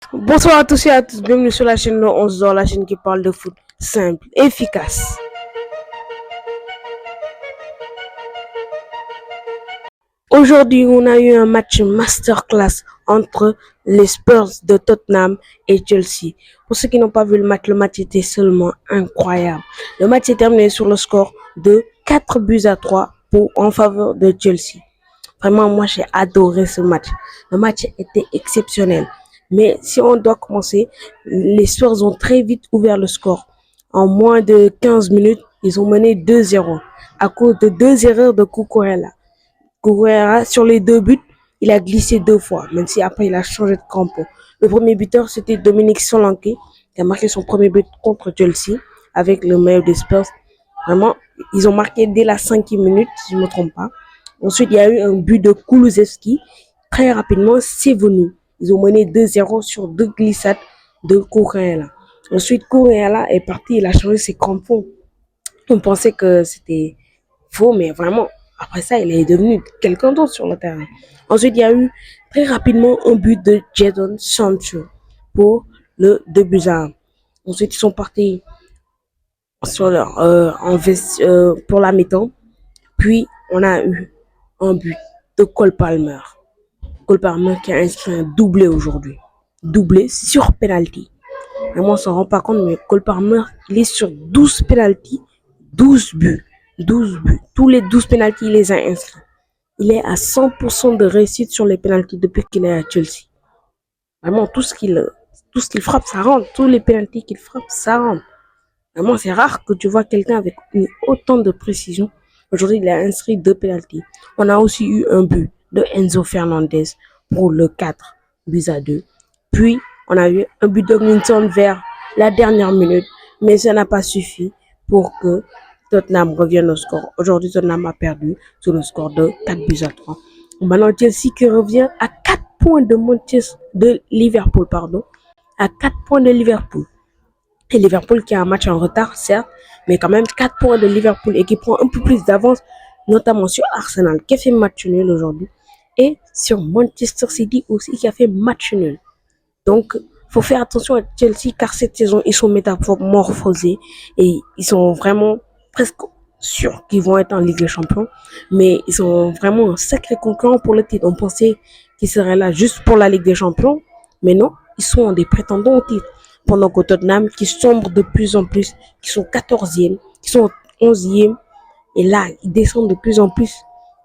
Bonsoir à tous et à tous, bienvenue sur la chaîne 11 la chaîne qui parle de foot simple et efficace. Aujourd'hui, on a eu un match masterclass entre les Spurs de Tottenham et Chelsea. Pour ceux qui n'ont pas vu le match était seulement incroyable. Le match est terminé sur le score de 4-3 en faveur de Chelsea. Vraiment, moi, j'ai adoré ce match. Le match était exceptionnel. Mais si on doit commencer, les Spurs ont très vite ouvert le score. En moins de 15 minutes, ils ont mené 2-0 à cause de deux erreurs de Cucurella. Cucurella, sur les deux buts, il a glissé deux fois, même si après il a changé de crampon. Le premier buteur, c'était Dominique Solanke, qui a marqué son premier but contre Chelsea avec le maillot des Spurs. Vraiment, ils ont marqué dès la 5e minute, si je ne me trompe pas. Ensuite, il y a eu un but de Kulusevski. Très rapidement, c'est venu. Ils ont mené 2-0 sur deux glissades de Cucurella. Ensuite, Cucurella est parti, il a changé ses crampons. On pensait que c'était faux, mais vraiment, après ça, il est devenu quelqu'un d'autre sur le terrain. Ensuite, il y a eu très rapidement un but de Jadon Sancho pour le 2-1. Ensuite, ils sont partis sur leur, pour la mi-temps. Puis, on a eu un but de Cole Palmer. Cole Palmer qui a inscrit un doublé aujourd'hui. Doublé sur penalty. Et moi, on s'en rend pas compte, mais Cole Palmer, il est sur 12 penalty, 12 buts. 12 buts. Tous les 12 penalty, il les a inscrits. Il est à 100% de réussite sur les penalty depuis qu'il est à Chelsea. Vraiment, tout ce qu'il frappe, ça rentre. Tous les penalty qu'il frappe, ça rentre. Vraiment, c'est rare que tu vois quelqu'un avec autant de précision. Aujourd'hui, il a inscrit deux penalty. On a aussi eu un but de Enzo Fernandez pour le 4-2. Puis, on a eu un but de Minton vers la dernière minute, mais ça n'a pas suffi pour que Tottenham revienne au score. Aujourd'hui, Tottenham a perdu sur le score de 4-3. Maintenant, Chelsea qui revient à 4 points de Liverpool, pardon. À 4 points de Liverpool. Et Liverpool qui a un match en retard, certes, mais quand même 4 points de Liverpool et qui prend un peu plus d'avance, notamment sur Arsenal qui a fait match nul aujourd'hui et sur Manchester City aussi qui a fait match nul. Donc, faut faire attention à Chelsea car cette saison, ils sont métamorphosés et ils sont vraiment presque sûrs qu'ils vont être en Ligue des Champions, mais ils sont vraiment un sacré concurrent pour le titre. On pensait qu'ils seraient là juste pour la Ligue des Champions, mais non, ils sont des prétendants au titre. Pendant que Tottenham, qui sombre de plus en plus, qui sont 14e, qui sont 11e, et là, ils descendent de plus en plus.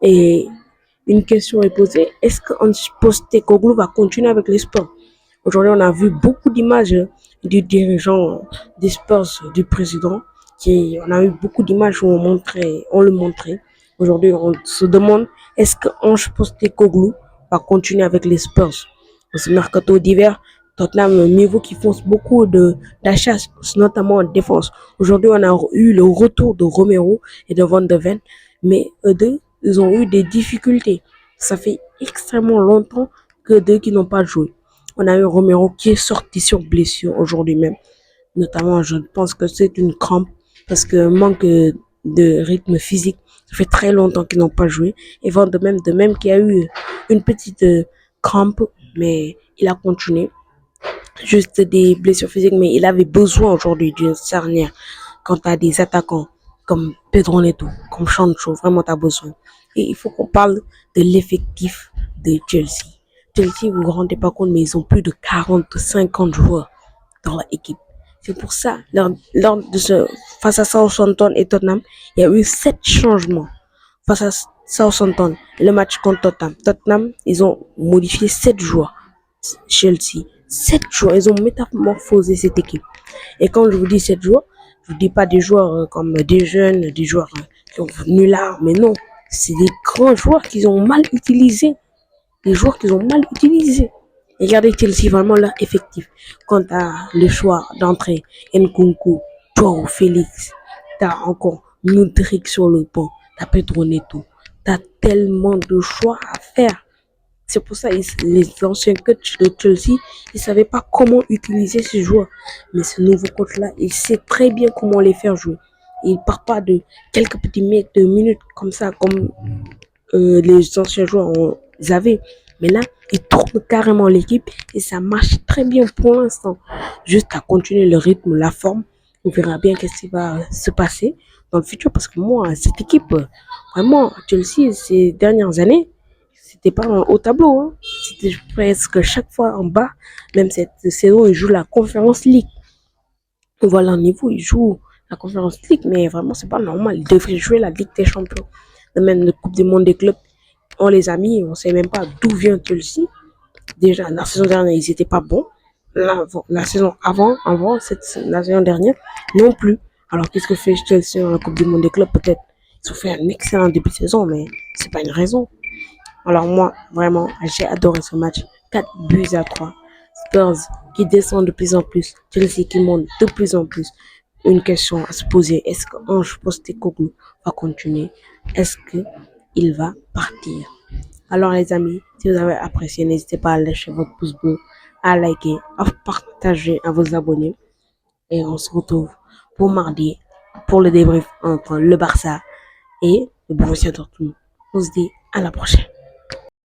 Et une question est posée, est-ce que Postecoglou va continuer avec les Spurs? Aujourd'hui, on a vu beaucoup d'images du dirigeant des Spurs, du président, on a eu beaucoup d'images où on le montrait. Aujourd'hui, on se demande, est-ce que Ange Postecoglou va continuer avec les Spurs? Dans ce mercato d'hiver, Tottenham, mieux vaut qu'ils font beaucoup d'achats, notamment en défense. Aujourd'hui, on a eu le retour de Romero et de Van de Ven, mais eux deux, ils ont eu des difficultés. Ça fait extrêmement longtemps que deux qui n'ont pas joué. On a eu Romero qui est sorti sur blessure aujourd'hui même. Notamment, je pense que c'est une crampe parce que manque de rythme physique. Ça fait très longtemps qu'ils n'ont pas joué. Et Van de même qui a eu une petite crampe, mais il a continué. Juste des blessures physiques, mais il avait besoin aujourd'hui d'une charnière. Quand tu as des attaquants comme Pedro Neto, comme Sancho, vraiment tu as besoin. Et il faut qu'on parle de l'effectif de Chelsea. Chelsea, vous vous rendez pas compte, mais ils ont plus de 40, 50 joueurs dans l'équipe. C'est pour ça, face à Southampton et Tottenham, il y a eu 7 changements. Face à Southampton, le match contre Tottenham, ils ont modifié 7 joueurs. Chelsea, 7 joueurs, ils ont métamorphosé cette équipe. Et quand je vous dis 7 joueurs, je vous dis pas des joueurs comme des jeunes, des joueurs qui ont venu là, mais non, c'est des grands joueurs qu'ils ont mal utilisés. Des joueurs qu'ils ont mal utilisés. Regardez Chelsea, vraiment leur effectif. Quand tu as le choix d'entrer Nkunku, Joao Félix, tu as encore Mudryk sur le banc, tu as Pedro Neto, tu as tellement de choix à faire. C'est pour ça que les anciens coachs de Chelsea, ils savaient pas comment utiliser ces joueurs. Mais ce nouveau coach-là, il sait très bien comment les faire jouer. Il part pas de quelques petits minutes comme ça, comme les anciens joueurs avaient. Mais là, ils tournent carrément l'équipe et ça marche très bien pour l'instant. Juste à continuer le rythme, la forme. On verra bien qu'est-ce qui va se passer dans le futur parce que moi, cette équipe, vraiment, Chelsea, ces dernières années, c'était pas un haut tableau. Hein. C'était presque chaque fois en bas. Même cette saison, ils jouent la Conference League. Voilà un niveau, ils jouent la Conference League, mais vraiment, c'est pas normal. Ils devraient jouer la Ligue des Champions. Même la Coupe du Monde des clubs, on les a mis, on sait même pas d'où vient Chelsea. Déjà, la saison dernière, ils étaient pas bons. La saison la saison dernière, non plus. Alors, qu'est-ce que fait Chelsea dans la Coupe du Monde des clubs? Peut-être ils ont fait un excellent début de saison, mais c'est pas une raison. Alors, moi, vraiment, j'ai adoré ce match. 4 buts à 3. Spurs qui descend de plus en plus. Chelsea qui monte de plus en plus. Une question à se poser. Est-ce qu'Ange Postecoglou va continuer? Est-ce qu'il va partir? Alors les amis, si vous avez apprécié, n'hésitez pas à lâcher votre pouce bleu, à liker, à partager, à vous abonner. Et on se retrouve pour mardi pour le débrief entre le Barça et le Borussia Dortmund. On se dit à la prochaine.